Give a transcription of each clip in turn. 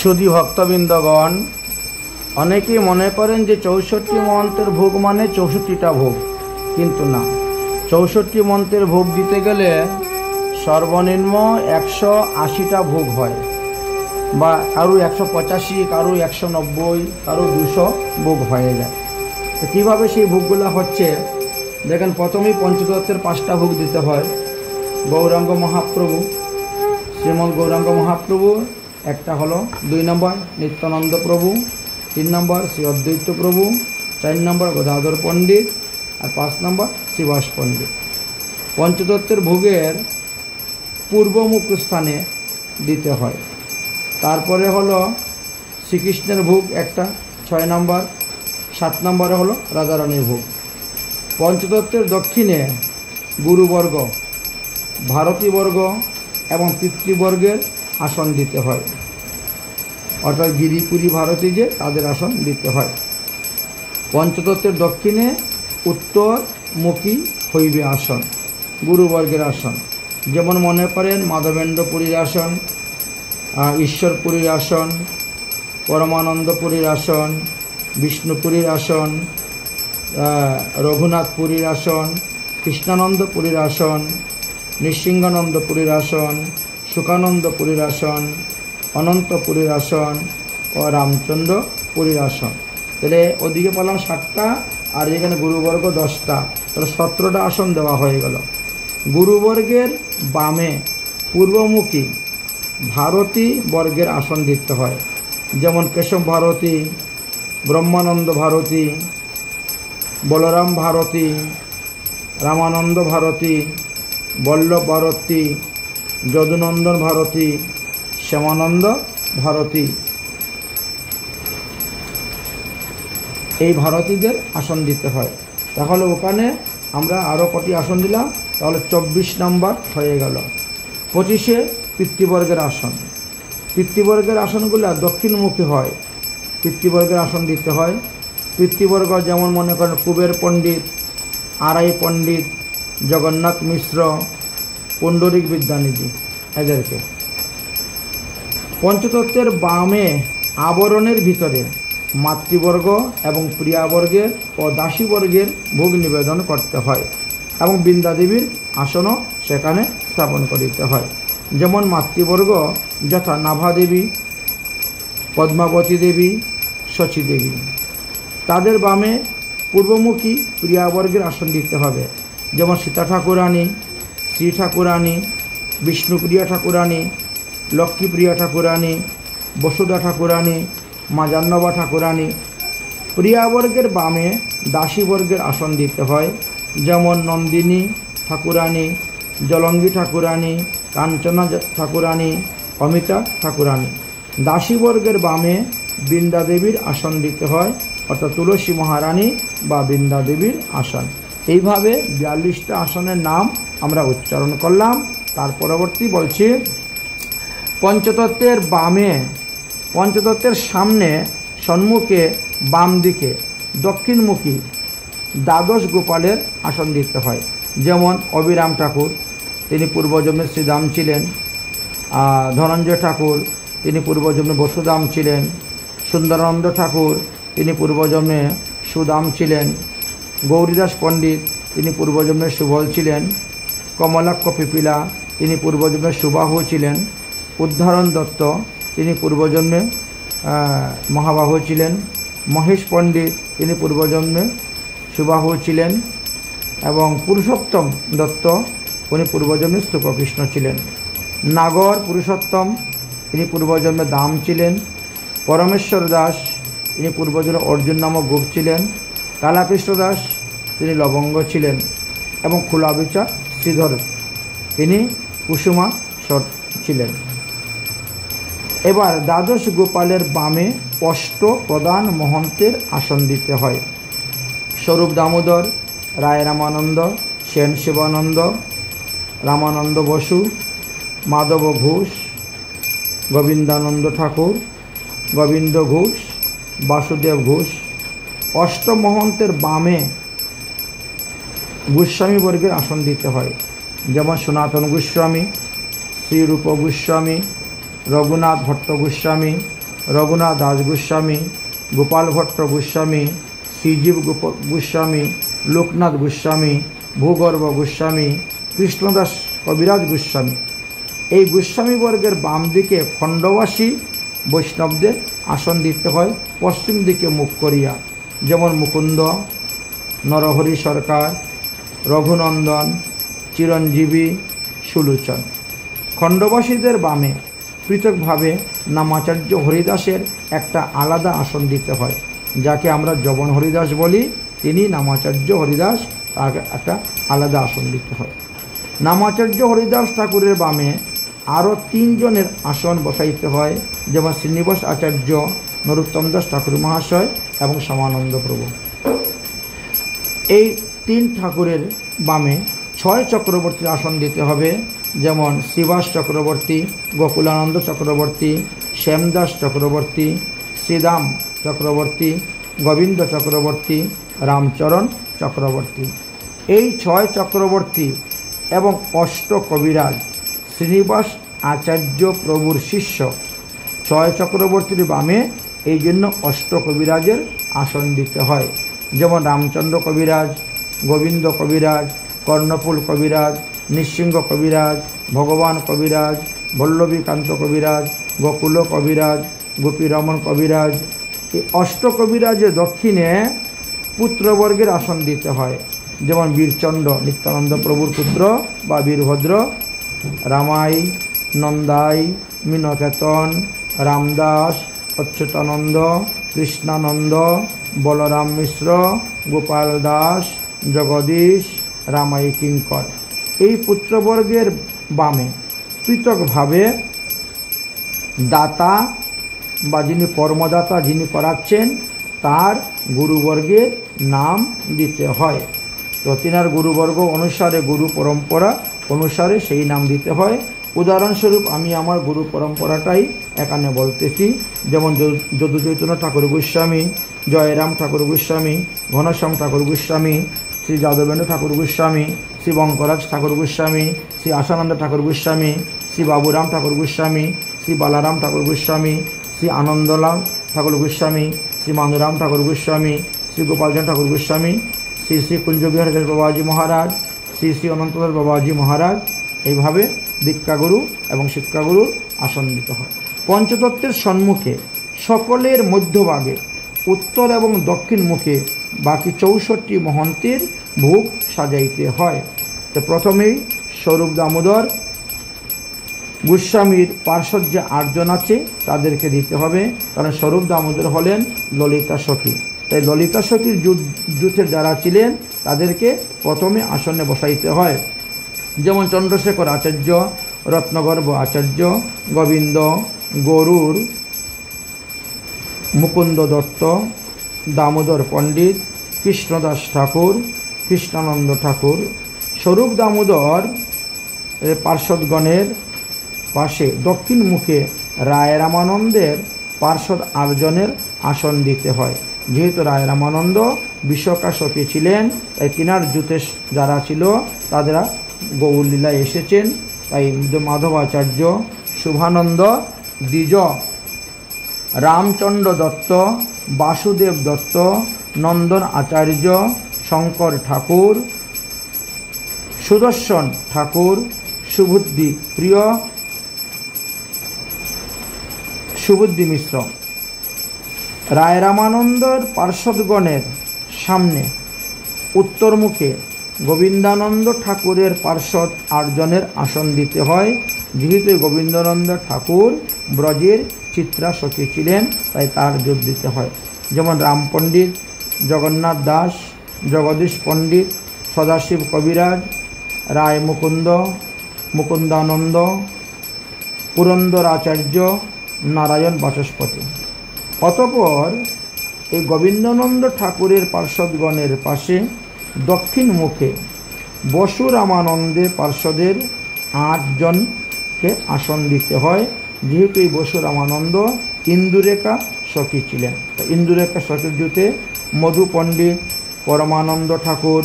সুধী ভক্তবৃন্দগণ, অনেকেই মনে করেন যে ৬৪ মন্ত্রের ভোগ মানে ৬৪টা ভোগ, কিন্তু না। ৬৪ মন্ত্রের ভোগ দিতে গেলে সর্বনিম্ন ১৮০টা ভোগ হয়, বা কারো ১৮৫, কারো ১৯০, কারো ২০০ ভোগ হয়ে যায়। তো কীভাবে সেই ভোগগুলো হচ্ছে দেখেন। প্রথমেই পঞ্চতত্ত্বের 5টা ভোগ দিতে হয়। গৌরাঙ্গ মহাপ্রভু, শ্রীমদ গৌরাঙ্গ মহাপ্রভু একটা হলো, 2 নম্বর নিত্যানন্দ প্রভু, 3 নম্বর শ্রী অদ্বৈত প্রভু, 4 নম্বর গদাধর পণ্ডিত, আর 5 নম্বর শ্রীবাস পণ্ডিত। পঞ্চতত্ত্বের ভোগের পূর্বমুখ স্থানে দিতে হয়। তারপরে হলো শ্রীকৃষ্ণের ভোগ একটা, 6 নম্বর, 7 নম্বরে হলো রাধারানীর ভোগ। পঞ্চতত্ত্বের দক্ষিণে গুরুবর্গ, ভারতীবর্গ এবং পিতৃবর্গের আসন দিতে হয়, অর্থাৎ গিরিপুরী ভারতী যে তাদের আসন দিতে হয়। পঞ্চতত্ত্বের দক্ষিণে উত্তরমুখী হইবে আসন, গুরুবর্গের আসন। যেমন মনে করেন মাধবেন্দ্রপুরীর আসন, ঈশ্বরপুরীর আসন, পরমানন্দপুরীর আসন, বিষ্ণুপুরীর আসন, রঘুনাথপুরীর আসন, কৃষ্ণানন্দপুরীর আসন, নৃসিংহানন্দপুরীর আসন, সুখানন্দপুরীর আসন, অনন্তপুরীর আসন ও রামচন্দ্রপুরীর আসন। তাহলে ওদিকে পেলাম 7টা, আর এখানে গুরুবর্গ 10টা, তাহলে 17টা আসন দেওয়া হয়ে গেল। গুরুবর্গের বামে পূর্বমুখী ভারতী বর্গের আসন দিতে হয়। যেমন কেশব ভারতী, ব্রহ্মানন্দ ভারতী, বলরাম ভারতী, রামানন্দ ভারতী, বল্লভ ভারতী, যদুনন্দন ভারতী, শ্যামানন্দ ভারতী। এই ভারতীদের আসন দিতে হয়। তাহলে ওখানে আমরা আরও কটি আসন দিলাম, তাহলে 24 নম্বর হয়ে গেল। 25-এ পিতৃবর্গের আসন। পিতৃবর্গের আসনগুলো দক্ষিণমুখী হয়, পিতৃবর্গের আসন দিতে হয়। পিতৃবর্গ যেমন মনে করেন কুবের পণ্ডিত, আরাই পণ্ডিত, জগন্নাথ মিশ্র, পুণ্ডরিক বিদ্যানিধি, এদেরকে। পঞ্চতত্ত্বের বামে আবরণের ভিতরে মাতৃবর্গ এবং প্রিয়াবর্গের ও দাসীবর্গের ভোগ নিবেদন করতে হয়, এবং বৃন্দাদেবীর আসনও সেখানে স্থাপন করিতে হয়। যেমন মাতৃবর্গ যথা নাভাদেবী, পদ্মাবতী দেবী, শচী দেবী। তাদের বামে পূর্বমুখী প্রিয়াবর্গের আসন দিতে হবে। যেমন সীতা ঠাকুরানী, শ্রী ঠাকুরানী, বিষ্ণুপ্রিয়া ঠাকুরানী, লক্ষ্মীপ্রিয়া ঠাকুরানী, বসুধা ঠাকুরানী, মা জাহ্নবা ঠাকুরানী। প্রিয়াবর্গের বামে দাসীবর্গের আসন দিতে হয়। যেমন নন্দিনী ঠাকুরানী, জলঙ্গী ঠাকুরানী, কাঞ্চনা ঠাকুরানী, অমিতা ঠাকুরানী। দাসীবর্গের বামে বৃন্দাদেবীর আসন দিতে হয়, অর্থাৎ তুলসী মহারানী বা বৃন্দাদেবীর আসন। এইভাবে 42টা আসনের নাম আমরা উচ্চারণ করলাম। তার পরবর্তী বলছি, পঞ্চতত্ত্বের বামে, পঞ্চতত্ত্বের সামনে সম্মুখে বাম দিকে দক্ষিণমুখী দ্বাদশ গোপালের আসন দিতে হয়। যেমন অবিরাম ঠাকুর, তিনি পূর্বজন্মে শ্রীদাম ছিলেন। ধনঞ্জয় ঠাকুর, তিনি পূর্বজন্মে বসুদাম ছিলেন। সুন্দরানন্দ ঠাকুর, তিনি পূর্বজন্মে সুদাম ছিলেন। গৌরীদাস পণ্ডিত, তিনি পূর্বজন্মে সুবল ছিলেন। কমলাক্ষ পিপিলা, তিনি পূর্বজন্মে সুবাহু ছিলেন। উদ্ধারণ দত্ত, তিনি পূর্বজন্মে মহাবাহু ছিলেন। মহেশ পণ্ডিত, তিনি পূর্বজন্মে সুবাহু ছিলেন। এবং পুরুষোত্তম দত্ত, উনি পূর্বজন্মে স্তূপকৃষ্ণ ছিলেন। নাগর পুরুষোত্তম, তিনি পূর্বজন্মে দাম ছিলেন। পরমেশ্বর দাস, তিনি পূর্বজন্মে অর্জুন নামক গোপ ছিলেন। কালাকৃষ্ণ দাস, তিনি লবঙ্গ ছিলেন। এবং খুলাবিচা শ্রীধর, তিনি কুসুমা শট ছিলেন। এবার দ্বাদশ গোপালের বামে অষ্ট প্রধান মহন্তের আসন দিতে হয়। স্বরূপ দামোদর, রায় রামানন্দ, সেন শিবানন্দ, রামানন্দ বসু, মাধব ঘোষ, গোবিন্দানন্দ ঠাকুর, গোবিন্দ ঘোষ, বাসুদেব ঘোষ। অষ্টম মহন্তের বামে গোস্বামী বর্গের আসন দিতে হয়। যেমন সনাতন গোস্বামী, শ্রীরূপ গোস্বামী, রঘুনাথ ভট্ট গোস্বামী, রঘুনাথ দাস গোস্বামী, গোপাল ভট্ট গোস্বামী, শ্রীজীব গোস্বামী, লোকনাথ গোস্বামী, ভূগর্ভ গোস্বামী, কৃষ্ণদাস কবিরাজ গোস্বামী। এই গোস্বামী বর্গের বাম দিকে খণ্ডবাসী বৈষ্ণবদের আসন দিতে হয় পশ্চিম দিকে মুখ করিয়া, যেমন মুকুন্দ, নরহরি সরকার, রঘুনন্দন, চিরঞ্জীবী, সুলোচন। খণ্ডবাসীদের বামে পৃথকভাবে নামাচার্য হরিদাসের একটা আলাদা আসন দিতে হয়, যাকে আমরা যবন হরিদাস বলি। তিনি নামাচার্য হরিদাস, তাকে একটা আলাদা আসন দিতে হয়। নামাচার্য হরিদাস ঠাকুরের বামে আরও 3 জনের আসন বসাইতে হয়, যেমন শ্রীনিবাস আচার্য, নরোত্তম দাস ঠাকুর মহাশয় এবং সমানন্দ প্রভু। এই 3 ঠাকুরের বামে 6 চক্রবর্তীর আসন দিতে হবে, যেমন শ্রীবাস চক্রবর্তী, গোকুলানন্দ চক্রবর্তী, শ্যামদাস চক্রবর্তী, শ্রীদাম চক্রবর্তী, গোবিন্দ চক্রবর্তী, রামচরণ চক্রবর্তী। এই 6 চক্রবর্তী এবং 8 কবিরাজ শ্রীনিবাস আচার্য প্রভুর শিষ্য। 6 চক্রবর্তীর বামে এই জন্য 8 কবিরাজের আসন দিতে হয়, যেমন রামচন্দ্র কবিরাজ, গোবিন্দ কবিরাজ, কর্ণফুল কবিরাজ, নৃসিংহ কবিরাজ, ভগবান কবিরাজ, বল্লভীকান্ত কবিরাজ, গোকুল কবিরাজ, গোপীরমন কবিরাজ। এই 8 কবিরাজের দক্ষিণে পুত্রবর্গের আসন দিতে হয়, যেমন বীরচন্দ্র নিত্যানন্দ প্রভুর পুত্র বা বীরভদ্র, রামাই, নন্দাই, মীনকেতন, রামদাস, অচ্যুতানন্দ, কৃষ্ণানন্দ, বলরাম মিশ্র, গোপাল দাস, জগদীশ, রামাই কিঙ্কর। এই পুত্রবর্গের বামে পৃথকভাবে দাতা বা যিনি কর্মদাতা, যিনি করাচ্ছেন, তার গুরুবর্গের নাম দিতে হয়। তো তিনার গুরুবর্গ অনুসারে, গুরু পরম্পরা অনুসারে সেই নাম দিতে হয়। উদাহরণস্বরূপ আমি আমার গুরু পরম্পরাটাই এখানে বলতেছি, যেমন যদু চৈতন্য ঠাকুর গোস্বামী, জয়রাম ঠাকুর গোস্বামী, ঘনশ্যাম ঠাকুর গোস্বামী, শ্রী যাদবেন্দ্র ঠাকুর গোস্বামী, শ্রী বঙ্করাজ ঠাকুর গোস্বামী, শ্রী আশানন্দ ঠাকুর গোস্বামী, শ্রী বাবুরাম ঠাকুর গোস্বামী, শ্রী বালারাম ঠাকুর গোস্বামী, শ্রী আনন্দলাল ঠাকুর গোস্বামী, শ্রী মানুরাম ঠাকুর গোস্বামী, শ্রী গোপালচন্দ্র ঠাকুর গোস্বামী, শ্রী শ্রী কুঞ্জবিহার দাস বাবাজি মহারাজ, শ্রী শ্রী অনন্তদাস বাবাজি মহারাজ। এইভাবে দীক্ষাগুরু এবং শিক্ষাগুরুর আসন দিতে হয়। পঞ্চতত্ত্বের সম্মুখে সকলের মধ্যভাগে উত্তর এবং দক্ষিণ মুখে বাকি 64 মহন্তের ভোগ সাজাইতে হয়। তো প্রথমেই স্বরূপ দামোদর গোস্বামীর পার্শ্বদ যে 8 জন আছে তাদেরকে দিতে হবে, কারণ স্বরূপ দামোদর হলেন ললিতা সখী। তাই ললিতা সখীর যুথের যারা ছিলেন তাদেরকে প্রথমে আসনে বসাইতে হয়, যেমন চন্দ্রশেখর আচার্য, রত্নগর্ভ আচার্য, গোবিন্দ, গরুর, মুকুন্দ দত্ত, দামোদর পণ্ডিত, কৃষ্ণদাস ঠাকুর, কৃষ্ণানন্দ ঠাকুর। স্বরূপ দামোদর পার্শ্বদগণের পাশে দক্ষিণ মুখে রায় রামানন্দের পার্শ্বদ 8 জনের আসন দিতে হয়। যেহেতু রায় রামানন্দ বিশ্বকা সখী ছিলেন, তাই তিনার যুতে যারা ছিল তারা গৌরলীলায় এসেছেন, তাই মাধবাচার্য, শুভানন্দ দ্বিজ, রামচন্দ্র দত্ত, বাসুদেব দত্ত, নন্দন আচার্য, শঙ্কর ঠাকুর, সুদর্শন ঠাকুর, সুবুদ্ধি প্রিয়, সুবুদ্ধি মিশ্র। রায় রামানন্দর পার্শ্বদগণের সামনে উত্তরমুখে গোবিন্দানন্দ ঠাকুরের পার্শ্বদ 8 জনের আসন দিতে হয়। যেহেতু গোবিন্দানন্দ ঠাকুর ব্রজের চিত্রা সখী ছিলেন, তাই তার যোগ দিতে হয়, যেমন রাম পণ্ডিত, জগন্নাথ দাস, জগদীশ পণ্ডিত, সদাশিব কবিরাজ, রায় মুকুন্দ, মুকুন্দানন্দ, পুরন্দর আচার্য, নারায়ণ বাচস্পতি। অতঃপর এই গোবিন্দানন্দ ঠাকুরের পার্শ্বদগণের পাশে দক্ষিণ মুখে বসু রামানন্দের পার্শ্বদের 8 জনকে আসন দিতে হয়। যেহেতু এই বসু রামানন্দ ইন্দুরেখা সখী ছিলেন, ইন্দুরেখা সখীর যুতে মধু পণ্ডিত, পরমানন্দ ঠাকুর,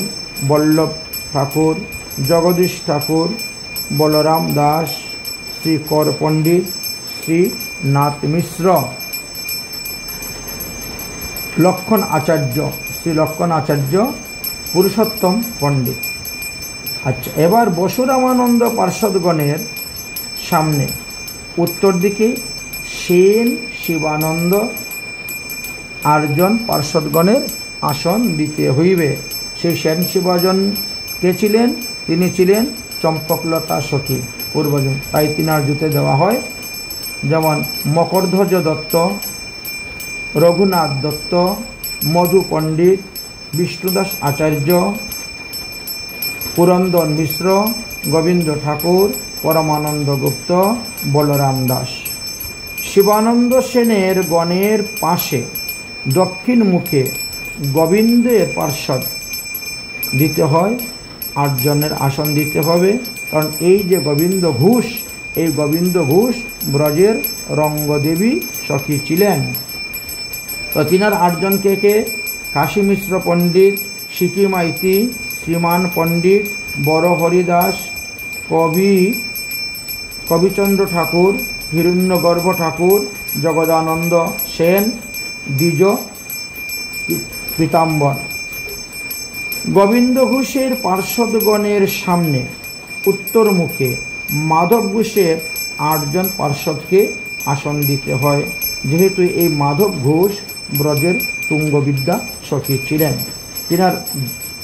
বল্লভ ঠাকুর, জগদীশ ঠাকুর, বলরাম দাস, শ্রী কর পণ্ডিত, শ্রী নাথ মিশ্র লক্ষণ আচার্য, শ্রী লক্ষণ আচার্য পুরুষোত্তম পণ্ডিত। আচ্ছা, এবার বসুরামানন্দ পার্ষদগণের সামনে উত্তর দিকে সেন শিবানন্দ আর্জন পার্ষদগণের আসন দিতে হইবে। সেই সেন শিবাজন কে ছিলেন? তিনি ছিলেন চম্পকলতা সখী পূর্বজন, তাই তিনার জুতে দেওয়া হয়। যেমন মকরধ্বজ দত্ত, রঘুনাথ দত্ত, মধু পণ্ডিত, বিষ্ণুদাস আচার্য, পুরন্দর মিশ্র, গোবিন্দ ঠাকুর, পরমানন্দ গুপ্ত, বলরাম দাস। শিবানন্দ সেনের গণের পাশে দক্ষিণ মুখে গোবিন্দের পার্শ্বদ দিতে হয়, 8 জনের আসন দিতে হবে। কারণ এই যে গোবিন্দ ঘোষ, এই গোবিন্দ ঘোষ ব্রজের রঙ্গদেবী সখী ছিলেন। তো তিনার 8 জন কে কে? কাশী মিশ্র পণ্ডিত, সিকি মাইতি, শ্রীমান পণ্ডিত, বড় হরিদাস, কবিচন্দ্র ঠাকুর, হিরণ্যগর্ভ ঠাকুর, জগদানন্দ সেন, দ্বিজ পীতাম্বর। গোবিন্দ ঘোষের পার্ষদগণের সামনে উত্তর মুখে মাধব ঘোষের 8 জন পার্ষদকে আসন দিতে হয়, যেহেতু এই মাধব ঘোষ ব্রজের তুঙ্গবিদ্যা সখী ছিলেন। তিনার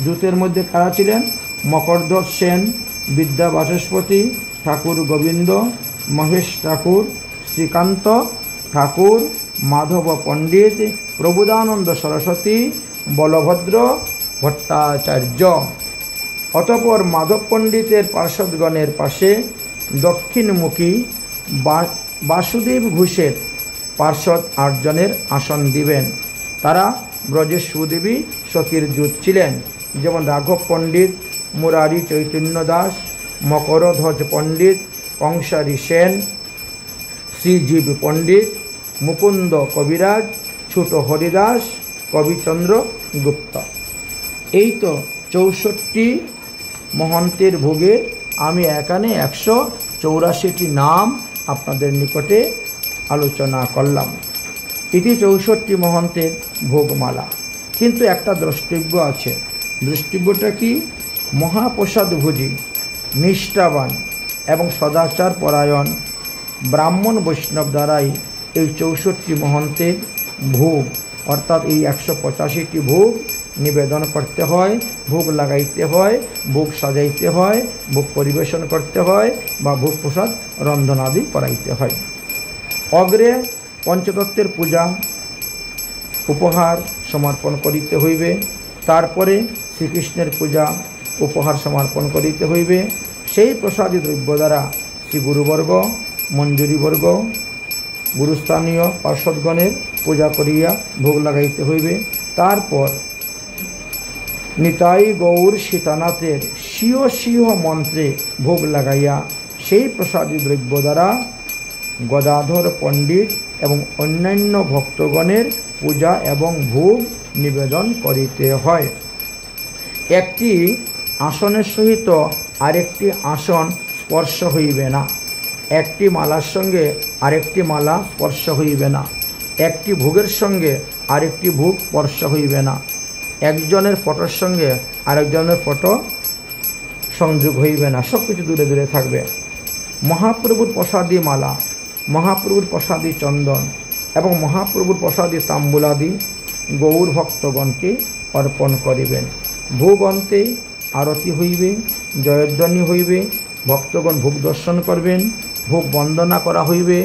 দূতের মধ্যে কারা ছিলেন? মকরধ্বজ সেন, বিদ্যা বাচস্পতি, ঠাকুর গোবিন্দ, মহেশ ঠাকুর, শ্রীকান্ত ঠাকুর, মাধব পণ্ডিত, প্রবোধানন্দ সরস্বতী, বলভদ্র ভট্টাচার্য। অতঃপর মাধব পণ্ডিতের পার্ষদগণের পাশে দক্ষিণমুখী বাসুদেব ঘোষের পার্ষদ 8 জনের আসন দিবেন। তারা ব্রজের সুদেবী সখীর জুট ছিলেন। যেমন রাঘব পণ্ডিত, মুরারি চৈতন্য দাস, মকরধ্বজ পণ্ডিত, কংসারী সেন, শ্রীজীব পণ্ডিত, মুকুন্দ কবিরাজ, ছোট হরিদাস, কবিচন্দ্র গুপ্ত। এই তো 64 মহন্তের ভোগে আমি এখানে 184টি নাম আপনাদের নিকটে আলোচনা করলাম। এটি 64 মহন্তের ভোগমালা। কিন্তু একটা দ্রষ্টব্য আছে। দ্রষ্টব্যটা কি? মহাপ্রসাদ ভোজী, নিষ্ঠাবান এবং সদাচার পরায়ণ ব্রাহ্মণ বৈষ্ণব দ্বারাই এই 64 মহন্তের ভোগ অর্থাৎ এই 185টি ভোগ নিবেদন করতে হয়, ভোগ লাগাইতে হয়, ভোগ সাজাইতে হয়, ভোগ পরিবেশন করতে হয় বা ভোগ প্রসাদ রন্ধনাদি করাইতে হয়। অগ্রে পঞ্চতত্ত্বের পূজা উপহার সমর্পণ করিতে হইবে। তারপরে শ্রীকৃষ্ণের পূজা উপহার সমর্পণ করিতে হইবে। সেই প্রসাদী দ্রব্য দ্বারা শ্রী গুরুবর্গ, মঞ্জুরিবর্গ, গুরুস্থানীয় পার্ষদগণের পূজা করিয়া ভোগ লাগাইতে হইবে। তারপর নিতাই গৌর সীতানাথের স্বীয় স্বীয় মন্ত্রে ভোগ লাগাইয়া সেই প্রসাদী দ্রব্য দ্বারা গদাধর পণ্ডিত এবং অন্যান্য ভক্তগণের পূজা এবং ভোগ নিবেদন করিতে হয়। একটি আসনের সহিত আরেকটি আসন স্পর্শ হইবে না, একটি মালার সঙ্গে আরেকটি মালা স্পর্শ হইবে না, একটি ভোগের সঙ্গে আরেকটি ভোগ স্পর্শ হইবে না, একজনের ফটোর সঙ্গে আরেকজনের ফটো সংযোগ হইবে না, সব কিছু দূরে দূরে থাকবে। মহাপ্রভুর প্রসাদী মালা, মহাপ্রভুর প্রসাদী চন্দন এবং মহাপ্রভুর প্রসাদী তাম্বুলাদি গৌর ভক্তগণকে অর্পণ করিবেন। ভোগ অন্তে আরতি হইবে, জয়ধ্বনি হইবে, ভক্তগণ ভোগ দর্শন করবেন, ভোগ বন্দনা করা হইবে,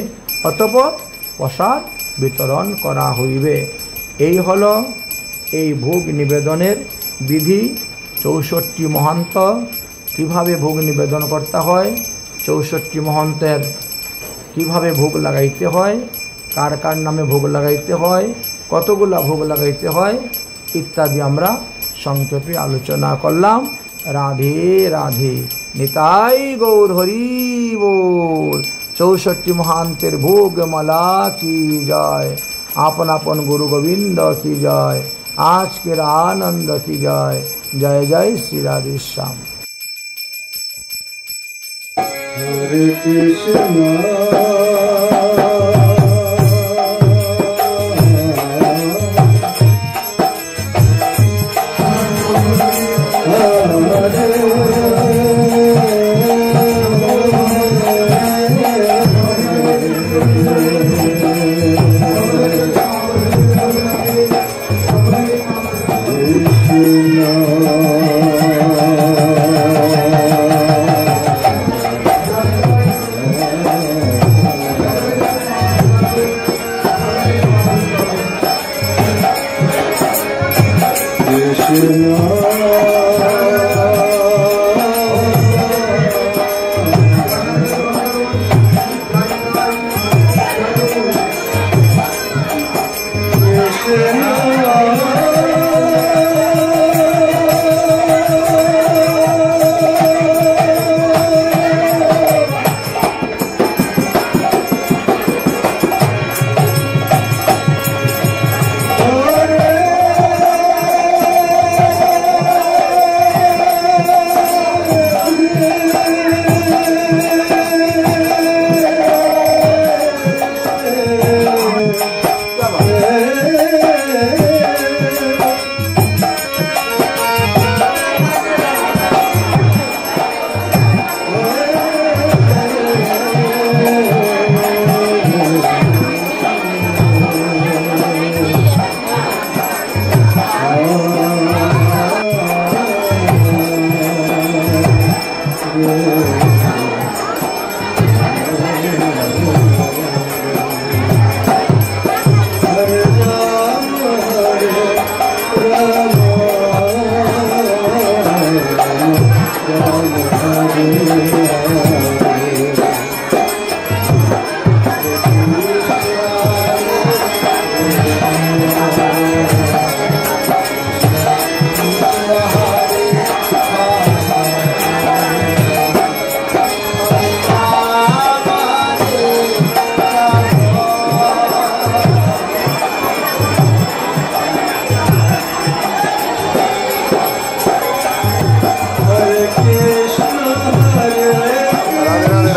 অতঃপর প্রসাদ বিতরণ করা হইবে। এই হল এই ভোগ নিবেদনের বিধি। 64 মহান্ত কিভাবে ভোগ নিবেদন করতে হয়, 64 মহন্তের কিভাবে ভোগ লাগাইতে হয়, কার কার নামে ভোগ লাগাইতে হয়, কতগুলা ভোগ লাগাইতে হয় ইত্যাদি আমরা সংক্ষেপে আলোচনা করলাম। রাধে রাধে, নিতাই গৌর হরি बोल। 64 মহান্তের ভোগমালা কি জয়, আপন আপন গুরু গোবিন্দ কি জয়, আজকের আনন্দ কি জয়। জয় জয় শ্রী রাধে শ্যাম। হরে কৃষ্ণ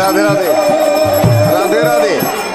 राधे राधे राधे राधे राधे।